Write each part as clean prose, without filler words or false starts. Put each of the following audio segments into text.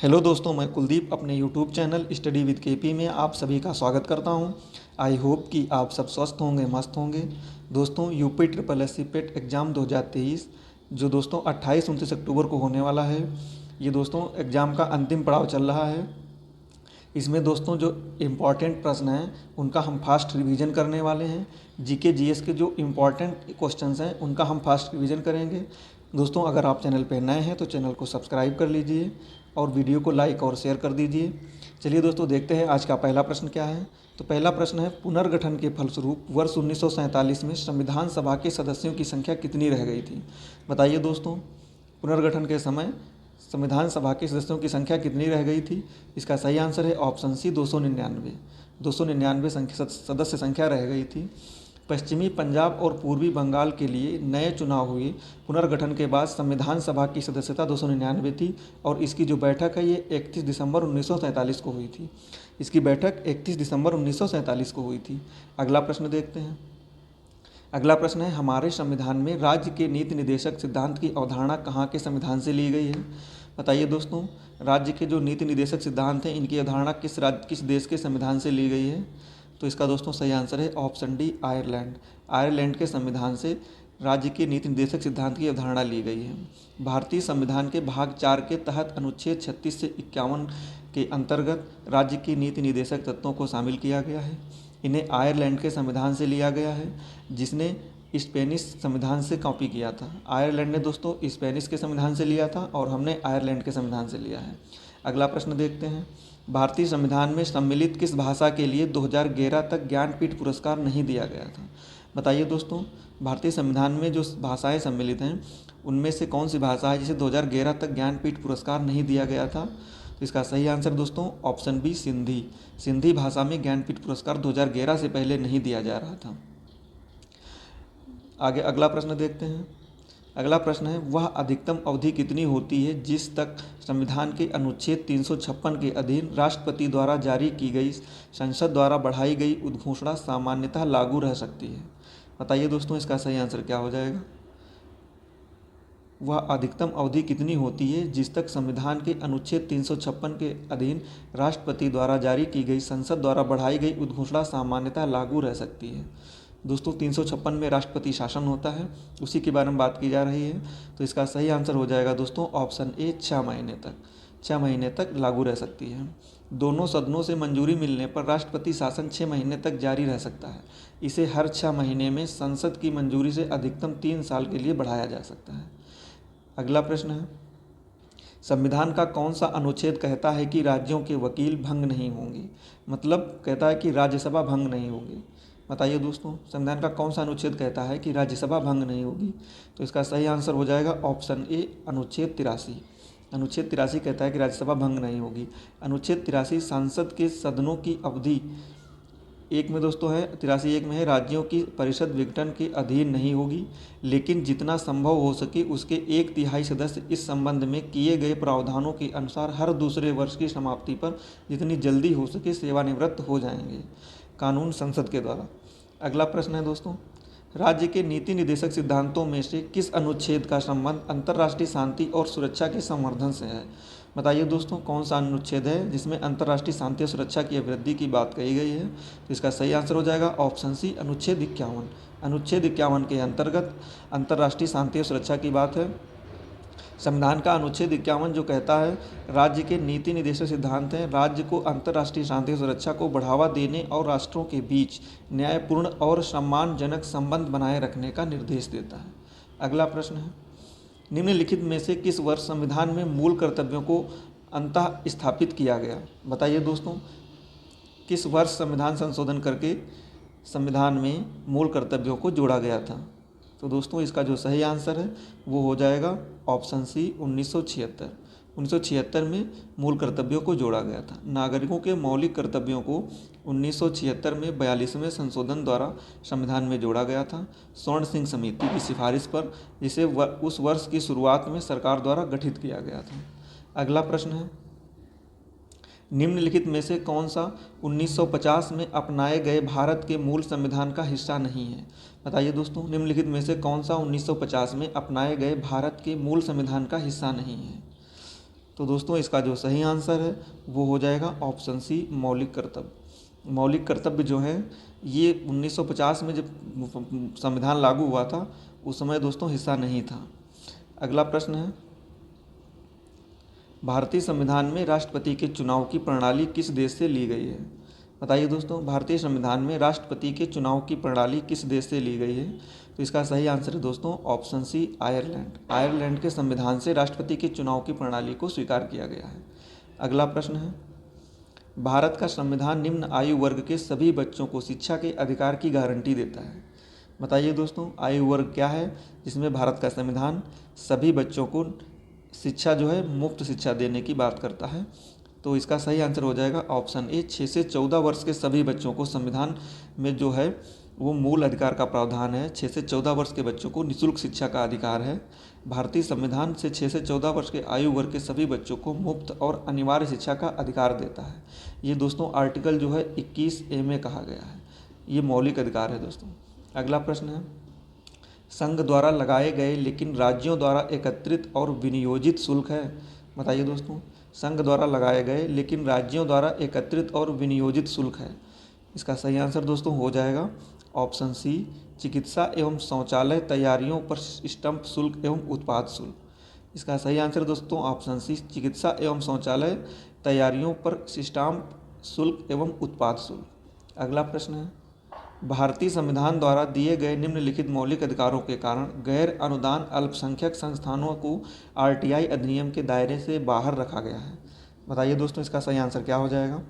Hello दोस्तों, मैं कुलदीप अपने YouTube channel study with KP में आप सभी का स्वागत करता हूं। आई होप कि आप सब स्वस्थ होंगे, मस्त होंगे। दोस्तों, यूपी ट्रिपल एस सी पेट एग्ज़ाम 2023 जो दोस्तों 28-29 अक्टूबर को होने वाला है, ये दोस्तों एग्ज़ाम का अंतिम पड़ाव चल रहा है। इसमें दोस्तों जो इम्पॉर्टेंट प्रश्न हैं उनका हम फास्ट रिवीजन करने वाले हैं। जीके जीएस के जो इम्पॉर्टेंट क्वेश्चंस हैं उनका हम फास्ट रिवीजन करेंगे। दोस्तों, अगर आप चैनल पर नए हैं तो चैनल को सब्सक्राइब कर लीजिए और वीडियो को लाइक और शेयर कर दीजिए। चलिए दोस्तों, देखते हैं आज का पहला प्रश्न क्या है। तो पहला प्रश्न है, पुनर्गठन के फलस्वरूप वर्ष 1947 में संविधान सभा के सदस्यों की संख्या कितनी रह गई थी? बताइए दोस्तों, पुनर्गठन के समय संविधान सभा के सदस्यों की संख्या कितनी रह गई थी? इसका सही आंसर है ऑप्शन सी 299। 299 सदस्य संख्या रह गई थी। पश्चिमी पंजाब और पूर्वी बंगाल के लिए नए चुनाव हुए। पुनर्गठन के बाद संविधान सभा की सदस्यता 299 थी और इसकी जो बैठक है ये 31 दिसंबर 1947 को हुई थी। इसकी बैठक 31 दिसंबर 1947 को हुई थी। अगला प्रश्न देखते हैं। अगला प्रश्न है, हमारे संविधान में राज्य के नीति निर्देशक सिद्धांत की अवधारणा कहाँ के संविधान से ली गई है? बताइए दोस्तों, राज्य के जो नीति निर्देशक सिद्धांत हैं इनकी अवधारणा किस देश के संविधान से ली गई है? तो इसका दोस्तों सही आंसर है ऑप्शन डी, आयरलैंड। आयरलैंड के संविधान से राज्य के नीति निर्देशक सिद्धांत की अवधारणा ली गई है। भारतीय संविधान के भाग 4 के तहत अनुच्छेद 36 से 51 के अंतर्गत राज्य की नीति निर्देशक तत्वों को शामिल किया गया है। इन्हें आयरलैंड के संविधान से लिया गया है, जिसने स्पेनिश संविधान से कॉपी किया था। आयरलैंड ने दोस्तों स्पेनिश के संविधान से लिया था और हमने आयरलैंड के संविधान से लिया है। अगला प्रश्न देखते हैं। भारतीय संविधान में सम्मिलित किस भाषा के लिए 2011 तक ज्ञानपीठ पुरस्कार नहीं दिया गया था? बताइए दोस्तों, भारतीय संविधान में जो भाषाएं सम्मिलित हैं उनमें से कौन सी भाषा है जिसे 2011 तक ज्ञानपीठ पुरस्कार नहीं दिया गया था? तो इसका सही आंसर दोस्तों ऑप्शन बी, सिंधी। सिंधी भाषा में ज्ञानपीठ पुरस्कार 2011 से पहले नहीं दिया जा रहा था। आगे अगला प्रश्न देखते हैं। अगला प्रश्न है, वह अधिकतम अवधि कितनी होती है जिस तक संविधान के अनुच्छेद 356 के अधीन राष्ट्रपति द्वारा जारी की गई संसद द्वारा बढ़ाई गई उद्घोषणा सामान्यतः लागू रह सकती है? बताइए दोस्तों, इसका सही आंसर क्या हो जाएगा? वह अधिकतम अवधि कितनी होती है जिस तक संविधान के अनुच्छेद 356 के अधीन राष्ट्रपति द्वारा जारी की गई संसद द्वारा बढ़ाई गई उद्घोषणा सामान्यतः लागू रह सकती है? दोस्तों, 356 में राष्ट्रपति शासन होता है, उसी के बारे में बात की जा रही है। तो इसका सही आंसर हो जाएगा दोस्तों ऑप्शन ए, 6 महीने तक। 6 महीने तक लागू रह सकती है। दोनों सदनों से मंजूरी मिलने पर राष्ट्रपति शासन 6 महीने तक जारी रह सकता है। इसे हर 6 महीने में संसद की मंजूरी से अधिकतम 3 साल के लिए बढ़ाया जा सकता है। अगला प्रश्न है, संविधान का कौन सा अनुच्छेद कहता है कि राज्यों के वकील भंग नहीं होंगे? मतलब कहता है कि राज्यसभा भंग नहीं होगी। बताइए दोस्तों, संविधान का कौन सा अनुच्छेद कहता है कि राज्यसभा भंग नहीं होगी? तो इसका सही आंसर हो जाएगा ऑप्शन ए, अनुच्छेद 83। अनुच्छेद 83 कहता है कि राज्यसभा भंग नहीं होगी। अनुच्छेद 83 सांसद के सदनों की अवधि एक में दोस्तों है 83 में है, राज्यों की परिषद विघटन के अधीन नहीं होगी, लेकिन जितना संभव हो सके उसके 1/3 सदस्य इस संबंध में किए गए प्रावधानों के अनुसार हर दूसरे वर्ष की समाप्ति पर जितनी जल्दी हो सके सेवानिवृत्त हो जाएंगे, कानून संसद के द्वारा। अगला प्रश्न है दोस्तों, राज्य के नीति निर्देशक सिद्धांतों में से किस अनुच्छेद का संबंध अंतर्राष्ट्रीय शांति और सुरक्षा के संवर्धन से है? बताइए दोस्तों, कौन सा अनुच्छेद है जिसमें अंतर्राष्ट्रीय शांति और सुरक्षा की अभिवृद्धि की बात कही गई है? तो इसका सही आंसर हो जाएगा ऑप्शन सी, अनुच्छेद 51। अनुच्छेद 51 के अंतर्गत अंतर्राष्ट्रीय शांति और सुरक्षा की बात है। संविधान का अनुच्छेद 51 जो कहता है राज्य के नीति निर्देशक सिद्धांत हैं, राज्य को अंतर्राष्ट्रीय शांति और सुरक्षा को बढ़ावा देने और राष्ट्रों के बीच न्यायपूर्ण और सम्मानजनक संबंध बनाए रखने का निर्देश देता है। अगला प्रश्न है, निम्नलिखित में से किस वर्ष संविधान में मूल कर्तव्यों को अंतः स्थापित किया गया? बताइए दोस्तों, किस वर्ष संविधान संशोधन करके संविधान में मूल कर्तव्यों को जोड़ा गया था? तो दोस्तों, इसका जो सही आंसर है वो हो जाएगा ऑप्शन सी, 1976। 1976 में मूल कर्तव्यों को जोड़ा गया था। नागरिकों के मौलिक कर्तव्यों को 1976 में 42वें संशोधन द्वारा संविधान में जोड़ा गया था, स्वर्ण सिंह समिति की सिफारिश पर, जिसे उस वर्ष की शुरुआत में सरकार द्वारा गठित किया गया था। अगला प्रश्न है, निम्नलिखित में से कौन सा 1950 में अपनाए गए भारत के मूल संविधान का हिस्सा नहीं है? बताइए दोस्तों, निम्नलिखित में से कौन सा 1950 में अपनाए गए भारत के मूल संविधान का हिस्सा नहीं है? तो दोस्तों इसका जो सही आंसर है वो हो जाएगा ऑप्शन सी, मौलिक कर्तव्य। मौलिक कर्तव्य जो है ये 1950 में जब संविधान लागू हुआ था उस समय दोस्तों हिस्सा नहीं था। अगला प्रश्न है, भारतीय संविधान में राष्ट्रपति के चुनाव की प्रणाली किस देश से ली गई है? बताइए दोस्तों, भारतीय संविधान में राष्ट्रपति के चुनाव की प्रणाली किस देश से ली गई है? तो इसका सही आंसर है दोस्तों ऑप्शन सी, आयरलैंड। आयरलैंड के संविधान से राष्ट्रपति के चुनाव की प्रणाली को स्वीकार किया गया है। अगला प्रश्न है, भारत का संविधान निम्न आयु वर्ग के सभी बच्चों को शिक्षा के अधिकार की गारंटी देता है। बताइए दोस्तों, आयु वर्ग क्या है जिसमें भारत का संविधान सभी बच्चों को शिक्षा जो है मुफ्त शिक्षा देने की बात करता है? तो इसका सही आंसर हो जाएगा ऑप्शन ए, 6 से 14 वर्ष के सभी बच्चों को संविधान में जो है वो मूल अधिकार का प्रावधान है। 6 से 14 वर्ष के बच्चों को निःशुल्क शिक्षा का अधिकार है। भारतीय संविधान से 6 से 14 वर्ष के आयु वर्ग के सभी बच्चों को मुफ्त और अनिवार्य शिक्षा का अधिकार देता है। ये दोस्तों आर्टिकल जो है 21A में कहा गया है। ये मौलिक अधिकार है दोस्तों। अगला प्रश्न है, संघ द्वारा लगाए गए लेकिन राज्यों द्वारा एकत्रित और विनियोजित शुल्क है। बताइए दोस्तों, संघ द्वारा लगाए गए लेकिन राज्यों द्वारा एकत्रित और विनियोजित शुल्क है। इसका सही आंसर दोस्तों हो जाएगा ऑप्शन सी, चिकित्सा एवं शौचालय तैयारियों पर स्टंप शुल्क एवं उत्पाद शुल्क। इसका सही आंसर दोस्तों ऑप्शन सी, चिकित्सा एवं शौचालय तैयारियों पर स्टाम्प शुल्क एवं उत्पाद शुल्क। अगला प्रश्न है, भारतीय संविधान द्वारा दिए गए निम्नलिखित मौलिक अधिकारों के कारण गैर अनुदान अल्पसंख्यक संस्थानों को आरटीआई अधिनियम के दायरे से बाहर रखा गया है। बताइए दोस्तों, इसका सही आंसर क्या हो जाएगा?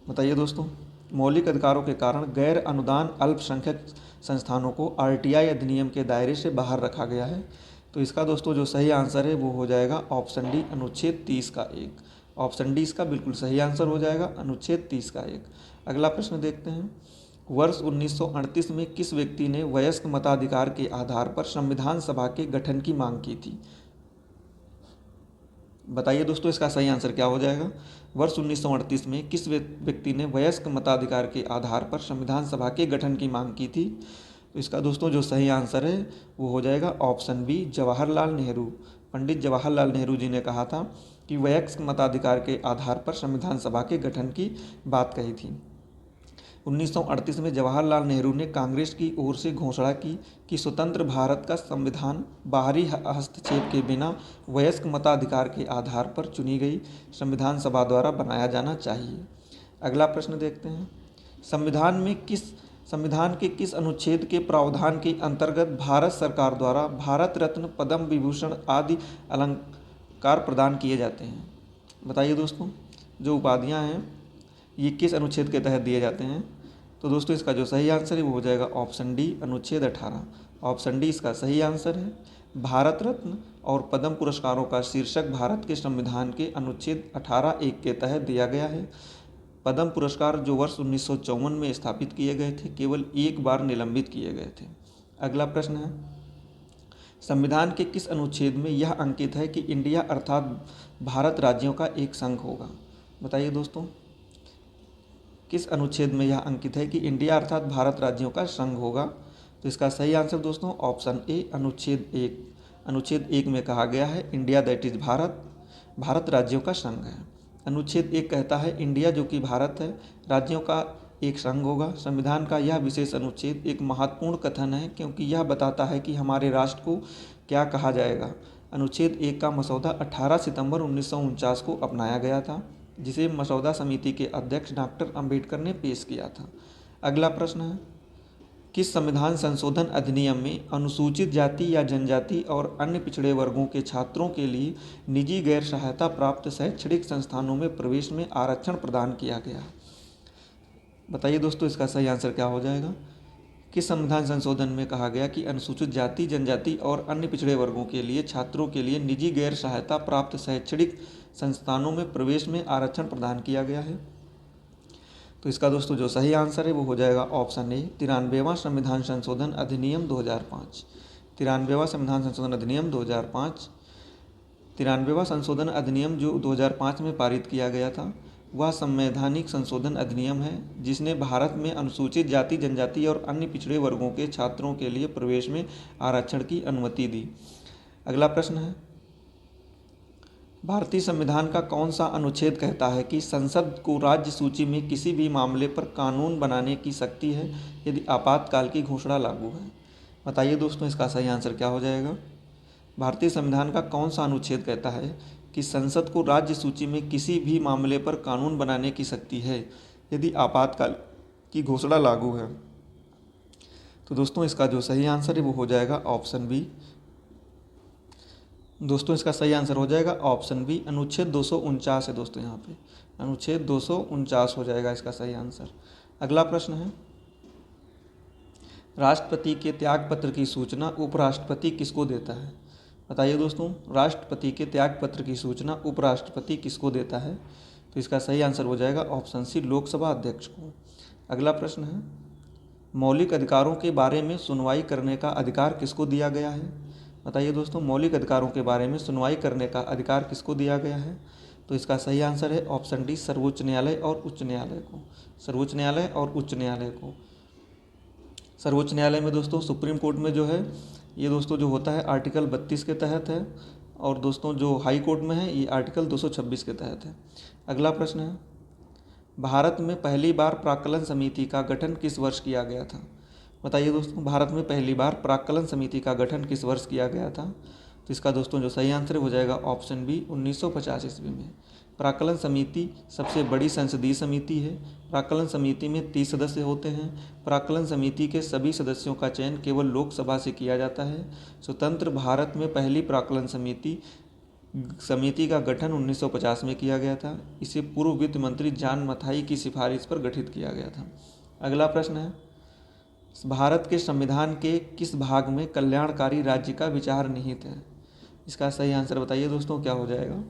बताइए दोस्तों, मौलिक अधिकारों के कारण गैर अनुदान अल्पसंख्यक संस्थानों को आरटीआई अधिनियम के दायरे से बाहर रखा गया है। तो इसका दोस्तों जो सही आंसर है वो हो जाएगा ऑप्शन डी, अनुच्छेद 30 का 1। ऑप्शन डी इसका बिल्कुल सही आंसर हो जाएगा, अनुच्छेद 30 का 1। अगला प्रश्न देखते हैं, वर्ष 1938 में किस व्यक्ति ने वयस्क मताधिकार के आधार पर संविधान सभा के गठन की मांग की थी? बताइए दोस्तों, इसका सही आंसर क्या हो जाएगा? वर्ष 1938 में किस व्यक्ति ने वयस्क मताधिकार के आधार पर संविधान सभा के गठन की मांग की थी? तो इसका दोस्तों जो सही आंसर है वो हो जाएगा ऑप्शन बी, जवाहरलाल नेहरू। पंडित जवाहरलाल नेहरू जी ने कहा था कि वयस्क मताधिकार के आधार पर संविधान सभा के गठन की बात कही थी। 1938 में जवाहरलाल नेहरू ने कांग्रेस की ओर से घोषणा की कि स्वतंत्र भारत का संविधान बाहरी हस्तक्षेप के बिना वयस्क मताधिकार के आधार पर चुनी गई संविधान सभा द्वारा बनाया जाना चाहिए। अगला प्रश्न देखते हैं, संविधान के किस अनुच्छेद के प्रावधान के अंतर्गत भारत सरकार द्वारा भारत रत्न, पद्म विभूषण आदि अलंकार प्रदान किए जाते हैं? बताइए दोस्तों, जो उपाधियां हैं ये किस अनुच्छेद के तहत दिए जाते हैं? तो दोस्तों इसका जो सही आंसर है वो हो जाएगा ऑप्शन डी, अनुच्छेद 18। ऑप्शन डी इसका सही आंसर है। भारत रत्न और पद्म पुरस्कारों का शीर्षक भारत के संविधान के अनुच्छेद 18(1) के तहत दिया गया है। पद्म पुरस्कार जो वर्ष 1954 में स्थापित किए गए थे, केवल एक बार निलंबित किए गए थे। अगला प्रश्न है, संविधान के किस अनुच्छेद में यह अंकित है कि इंडिया अर्थात भारत राज्यों का एक संघ होगा? बताइए दोस्तों, किस अनुच्छेद में यह अंकित है कि इंडिया अर्थात भारत राज्यों का संघ होगा? तो इसका सही आंसर दोस्तों ऑप्शन ए, अनुच्छेद 1। अनुच्छेद 1 में कहा गया है इंडिया दैट इज भारत राज्यों का संघ है। अनुच्छेद 1 कहता है इंडिया जो कि भारत है राज्यों का एक संघ होगा। संविधान का यह विशेष अनुच्छेद एक महत्वपूर्ण कथन है क्योंकि यह बताता है कि हमारे राष्ट्र को क्या कहा जाएगा। अनुच्छेद 1 का मसौदा 18 सितंबर 1949 को अपनाया गया था, जिसे मसौदा समिति के अध्यक्ष डॉक्टर अंबेडकर ने पेश किया था। अगला प्रश्न है, किस संविधान संशोधन अधिनियम में अनुसूचित जाति या जनजाति और अन्य पिछड़े वर्गों के छात्रों के लिए निजी गैर सहायता प्राप्त शैक्षणिक संस्थानों में प्रवेश में आरक्षण प्रदान किया गया? बताइए दोस्तों, इसका सही आंसर क्या हो जाएगा? किस संविधान संशोधन में कहा गया कि अनुसूचित जाति, जनजाति और अन्य पिछड़े वर्गों के लिए छात्रों के लिए निजी गैर सहायता प्राप्त शैक्षणिक संस्थानों में प्रवेश में आरक्षण प्रदान किया गया है? तो इसका दोस्तों जो सही आंसर है वो हो जाएगा ऑप्शन ए, 93वां संविधान संशोधन अधिनियम 2005। 93वां संविधान संशोधन अधिनियम 2005। 93वां संशोधन अधिनियम जो 2005 में पारित किया गया था वह संवैधानिक संशोधन अधिनियम है जिसने भारत में अनुसूचित जाति, जनजाति और अन्य पिछड़े वर्गों के छात्रों के लिए प्रवेश में आरक्षण की अनुमति दी। अगला प्रश्न है, भारतीय संविधान का कौन सा अनुच्छेद कहता है कि संसद को राज्य सूची में किसी भी मामले पर कानून बनाने की शक्ति है यदि आपातकाल की घोषणा लागू है? बताइए दोस्तों, इसका सही आंसर क्या हो जाएगा? भारतीय संविधान का कौन सा अनुच्छेद कहता है कि संसद को राज्य सूची में किसी भी मामले पर कानून बनाने की शक्ति है यदि आपातकाल की घोषणा लागू है? तो दोस्तों, इसका जो सही आंसर है वो हो जाएगा ऑप्शन बी। दोस्तों, इसका सही आंसर हो जाएगा ऑप्शन बी, अनुच्छेद 249 है दोस्तों। यहाँ पे अनुच्छेद 249 हो जाएगा इसका सही आंसर। अगला प्रश्न है, राष्ट्रपति के त्याग पत्र की सूचना उपराष्ट्रपति किसको देता है? बताइए दोस्तों, राष्ट्रपति के त्याग पत्र की सूचना उपराष्ट्रपति किसको देता है? तो इसका सही आंसर हो जाएगा ऑप्शन सी, लोकसभा अध्यक्ष को। अगला प्रश्न है, मौलिक अधिकारों के बारे में सुनवाई करने का अधिकार किसको दिया गया है? बताइए दोस्तों, मौलिक अधिकारों के बारे में सुनवाई करने का अधिकार किसको दिया गया है? तो इसका सही आंसर है ऑप्शन डी, सर्वोच्च न्यायालय और उच्च न्यायालय को। सर्वोच्च न्यायालय और उच्च न्यायालय को। सर्वोच्च न्यायालय में दोस्तों सुप्रीम कोर्ट में जो है ये दोस्तों जो होता है आर्टिकल 32 के तहत है, और दोस्तों जो हाई कोर्ट में है ये आर्टिकल 226 के तहत है। अगला प्रश्न है, भारत में पहली बार प्राक्कलन समिति का गठन किस वर्ष किया गया था? बताइए दोस्तों, भारत में पहली बार प्राक्कलन समिति का गठन किस वर्ष किया गया था? तो इसका दोस्तों जो सही आंसर हो जाएगा ऑप्शन बी, 1950 ईस्वी में। प्राक्कलन समिति सबसे बड़ी संसदीय समिति है। प्राक्कलन समिति में 30 सदस्य होते हैं। प्राक्कलन समिति के सभी सदस्यों का चयन केवल लोकसभा से किया जाता है। स्वतंत्र भारत में पहली प्राक्कलन समिति का गठन 1950 में किया गया था। इसे पूर्व वित्त मंत्री जॉन मथाई की सिफारिश पर गठित किया गया था। अगला प्रश्न है, भारत के संविधान के किस भाग में कल्याणकारी राज्य का विचार निहित है? इसका सही आंसर बताइए दोस्तों, क्या हो जाएगा?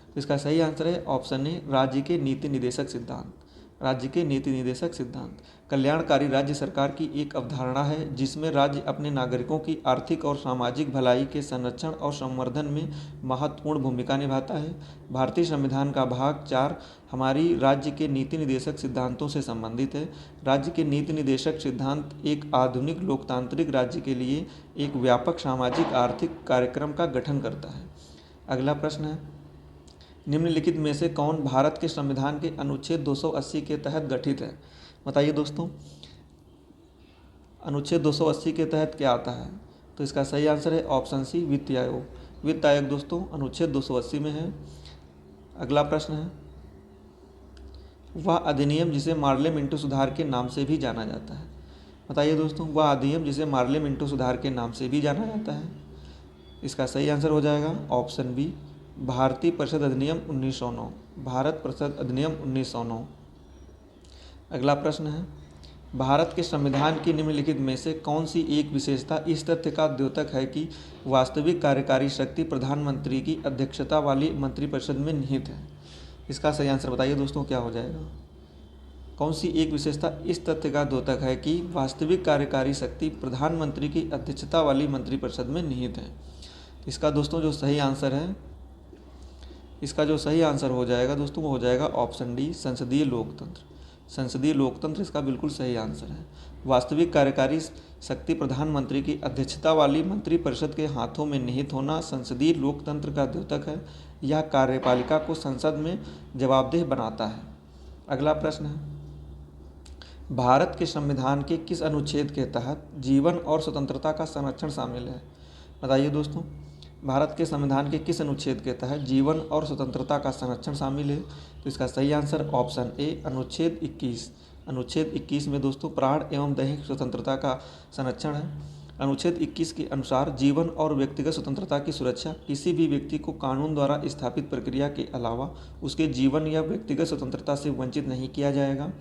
तो इसका सही आंसर है ऑप्शन ए, राज्य के नीति निदेशक सिद्धांत। राज्य के नीति निदेशक सिद्धांत। कल्याणकारी राज्य सरकार की एक अवधारणा है जिसमें राज्य अपने नागरिकों की आर्थिक और सामाजिक भलाई के संरक्षण और संवर्धन में महत्वपूर्ण भूमिका निभाता है। भारतीय संविधान का भाग 4 हमारी राज्य के नीति निदेशक सिद्धांतों से संबंधित है। राज्य के नीति निदेशक सिद्धांत एक आधुनिक लोकतांत्रिक राज्य के लिए एक व्यापक सामाजिक आर्थिक कार्यक्रम का गठन करता है। अगला प्रश्न है, निम्नलिखित में से कौन भारत के संविधान के अनुच्छेद 280 के तहत गठित है? बताइए दोस्तों, अनुच्छेद 280 के तहत क्या आता है? तो इसका सही आंसर है ऑप्शन सी, वित्त आयोग। वित्त आयोग दोस्तों अनुच्छेद 280 में है। अगला प्रश्न है, वह अधिनियम जिसे मार्ले मिंटो सुधार के नाम से भी जाना जाता है? बताइए दोस्तों, वह अधिनियम जिसे मार्ले मिंटो सुधार के नाम से भी जाना जाता है? इसका सही आंसर हो जाएगा ऑप्शन बी, भारतीय परिषद अधिनियम 1909। भारत परिषद अधिनियम 1909। अगला प्रश्न है, भारत के संविधान की निम्नलिखित में से कौन सी एक विशेषता इस तथ्य का द्योतक है कि वास्तविक कार्यकारी शक्ति प्रधानमंत्री की अध्यक्षता वाली मंत्रिपरिषद में निहित है? इसका सही आंसर बताइए दोस्तों, क्या हो जाएगा? कौन सी एक विशेषता इस तथ्य का द्योतक है कि वास्तविक कार्यकारी शक्ति प्रधानमंत्री की अध्यक्षता वाली मंत्रिपरिषद में निहित है? इसका दोस्तों जो सही आंसर है, इसका जो सही आंसर हो जाएगा दोस्तों वो हो जाएगा ऑप्शन डी, संसदीय लोकतंत्र। संसदीय लोकतंत्र इसका बिल्कुल सही आंसर है। वास्तविक कार्यकारी शक्ति प्रधानमंत्री की अध्यक्षता वाली मंत्रिपरिषद के हाथों में निहित होना संसदीय लोकतंत्र का द्योतक है। यह कार्यपालिका को संसद में जवाबदेह बनाता है। अगला प्रश्न है, भारत के संविधान के किस अनुच्छेद के तहत जीवन और स्वतंत्रता का संरक्षण शामिल है? बताइए दोस्तों, भारत के संविधान के किस अनुच्छेद के तहत जीवन और स्वतंत्रता का संरक्षण शामिल है? तो इसका सही आंसर ऑप्शन ए, अनुच्छेद 21। अनुच्छेद 21 में दोस्तों प्राण एवं दैहिक स्वतंत्रता का संरक्षण है। अनुच्छेद 21 के अनुसार जीवन और व्यक्तिगत स्वतंत्रता की सुरक्षा किसी भी व्यक्ति को कानून द्वारा स्थापित प्रक्रिया के अलावा उसके जीवन या व्यक्तिगत स्वतंत्रता से वंचित नहीं किया जाएगा।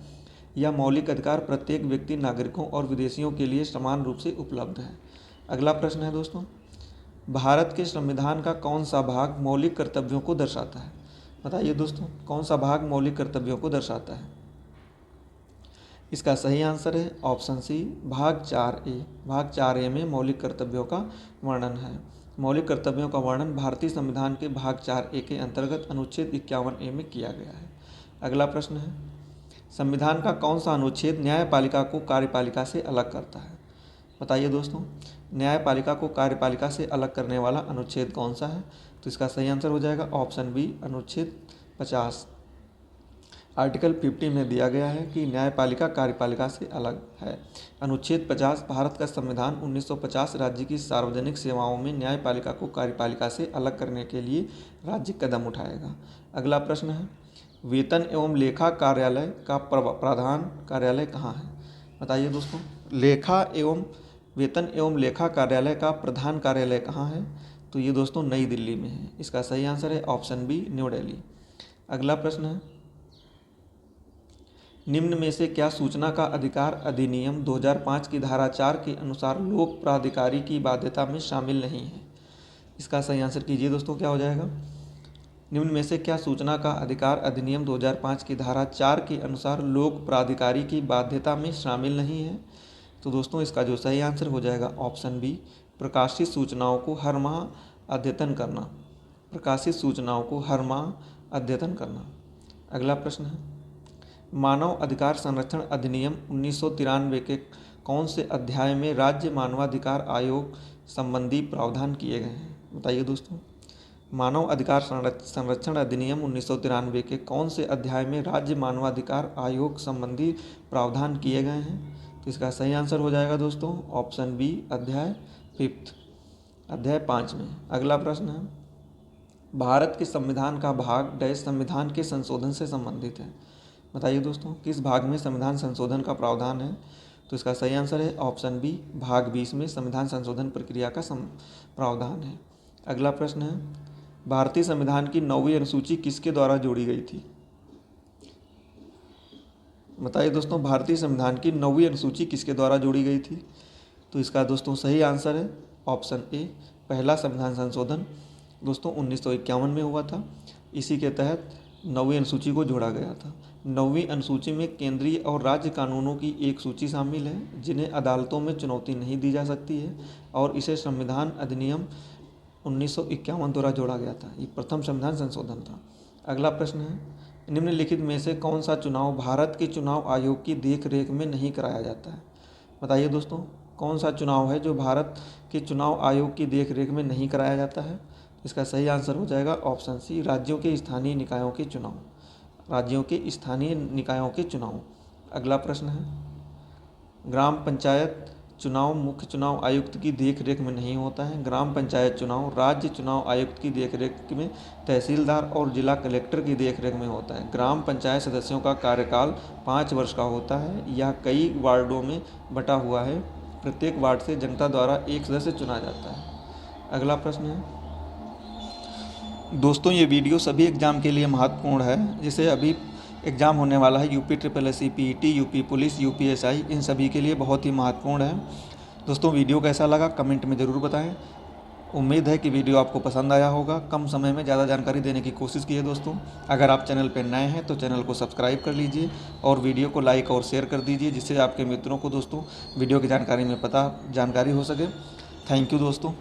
यह मौलिक अधिकार प्रत्येक व्यक्ति, नागरिकों और विदेशियों के लिए समान रूप से उपलब्ध है। अगला प्रश्न है दोस्तों, भारत के संविधान का कौन सा भाग मौलिक कर्तव्यों को दर्शाता है? बताइए दोस्तों, कौन सा भाग मौलिक कर्तव्यों को दर्शाता है? इसका सही आंसर है ऑप्शन सी, भाग 4A। भाग 4A में मौलिक कर्तव्यों का वर्णन है। मौलिक कर्तव्यों का वर्णन भारतीय संविधान के भाग 4A के अंतर्गत अनुच्छेद 51A में किया गया है। अगला प्रश्न है, संविधान का कौन सा अनुच्छेद न्यायपालिका को कार्यपालिका से अलग करता है? बताइए दोस्तों, न्यायपालिका को कार्यपालिका से अलग करने वाला अनुच्छेद कौन सा है? तो इसका सही आंसर हो जाएगा ऑप्शन बी, अनुच्छेद 50। आर्टिकल 50 में दिया गया है कि न्यायपालिका कार्यपालिका से अलग है। अनुच्छेद 50 भारत का संविधान 1950 राज्य की सार्वजनिक सेवाओं में न्यायपालिका को कार्यपालिका से अलग करने के लिए राज्य कदम उठाएगा। अगला प्रश्न है, वेतन एवं लेखा कार्यालय का प्रधान कार्यालय कहाँ है? बताइए दोस्तों, वेतन एवं लेखा कार्यालय का प्रधान कार्यालय कहाँ है? तो ये दोस्तों नई दिल्ली में है। इसका सही आंसर है ऑप्शन बी, न्यू दिल्ली। अगला प्रश्न है, निम्न में से क्या सूचना का अधिकार अधिनियम 2005 की धारा 4 के अनुसार लोक प्राधिकारी की बाध्यता में शामिल नहीं है? इसका सही आंसर कीजिए दोस्तों, क्या हो जाएगा? निम्न में से क्या सूचना का अधिकार अधिनियम 2005 की धारा 4 के अनुसार लोक प्राधिकारी की बाध्यता में शामिल नहीं है? तो दोस्तों इसका जो सही आंसर हो जाएगा ऑप्शन बी, प्रकाशित सूचनाओं को हर माह अद्यतन करना। प्रकाशित सूचनाओं को हर माह अद्यतन करना। अगला प्रश्न है, मानव अधिकार संरक्षण अधिनियम 1993 के कौन से अध्याय में राज्य मानवाधिकार आयोग संबंधी प्रावधान किए गए हैं? बताइए दोस्तों, मानव अधिकार संरक्षण अधिनियम 1993 के कौन से अध्याय में राज्य मानवाधिकार आयोग संबंधी प्रावधान किए गए हैं? तो इसका सही आंसर हो जाएगा दोस्तों ऑप्शन बी, अध्याय 5 में। अगला प्रश्न है, भारत के संविधान का भाग डैश संविधान के संशोधन से संबंधित है? बताइए दोस्तों, किस भाग में संविधान संशोधन का प्रावधान है? तो इसका सही आंसर है ऑप्शन बी, भाग 20 में संविधान संशोधन प्रक्रिया का प्रावधान है। अगला प्रश्न है, भारतीय संविधान की 9वीं अनुसूची किसके द्वारा जोड़ी गई थी? बताइए दोस्तों, भारतीय संविधान की 9वीं अनुसूची किसके द्वारा जोड़ी गई थी? तो इसका दोस्तों सही आंसर है ऑप्शन ए, पहला संविधान संशोधन दोस्तों 1951 में हुआ था। इसी के तहत 9वीं अनुसूची को जोड़ा गया था। 9वीं अनुसूची में केंद्रीय और राज्य कानूनों की एक सूची शामिल है जिन्हें अदालतों में चुनौती नहीं दी जा सकती है, और इसे संविधान अधिनियम 1951 द्वारा जोड़ा गया था। ये प्रथम संविधान संशोधन था। अगला प्रश्न है, निम्नलिखित में से कौन सा चुनाव भारत के चुनाव आयोग की देखरेख में नहीं कराया जाता है? बताइए दोस्तों, कौन सा चुनाव है जो भारत के चुनाव आयोग की देखरेख में नहीं कराया जाता है? इसका सही आंसर हो जाएगा ऑप्शन सी, राज्यों के स्थानीय निकायों के चुनाव। राज्यों के स्थानीय निकायों के चुनाव। अगला प्रश्न है, ग्राम पंचायत चुनाव मुख्य चुनाव आयुक्त की देखरेख में नहीं होता है। ग्राम पंचायत चुनाव राज्य चुनाव आयुक्त की देखरेख में, तहसीलदार और जिला कलेक्टर की देखरेख में होता है। ग्राम पंचायत सदस्यों का कार्यकाल 5 वर्ष का होता है। यह कई वार्डों में बटा हुआ है। प्रत्येक वार्ड से जनता द्वारा एक सदस्य चुना जाता है। अगला प्रश्न है, दोस्तों ये वीडियो सभी एग्ज़ाम के लिए महत्वपूर्ण है। जिसे अभी एग्ज़ाम होने वाला है UP SSSC, PET, UP police, UPSI, इन सभी के लिए बहुत ही महत्वपूर्ण है। दोस्तों वीडियो कैसा लगा कमेंट में ज़रूर बताएं। उम्मीद है कि वीडियो आपको पसंद आया होगा। कम समय में ज़्यादा जानकारी देने की कोशिश की है दोस्तों। अगर आप चैनल पर नए हैं तो चैनल को सब्सक्राइब कर लीजिए और वीडियो को लाइक और शेयर कर दीजिए, जिससे आपके मित्रों को दोस्तों वीडियो की जानकारी हो सके। थैंक यू दोस्तों।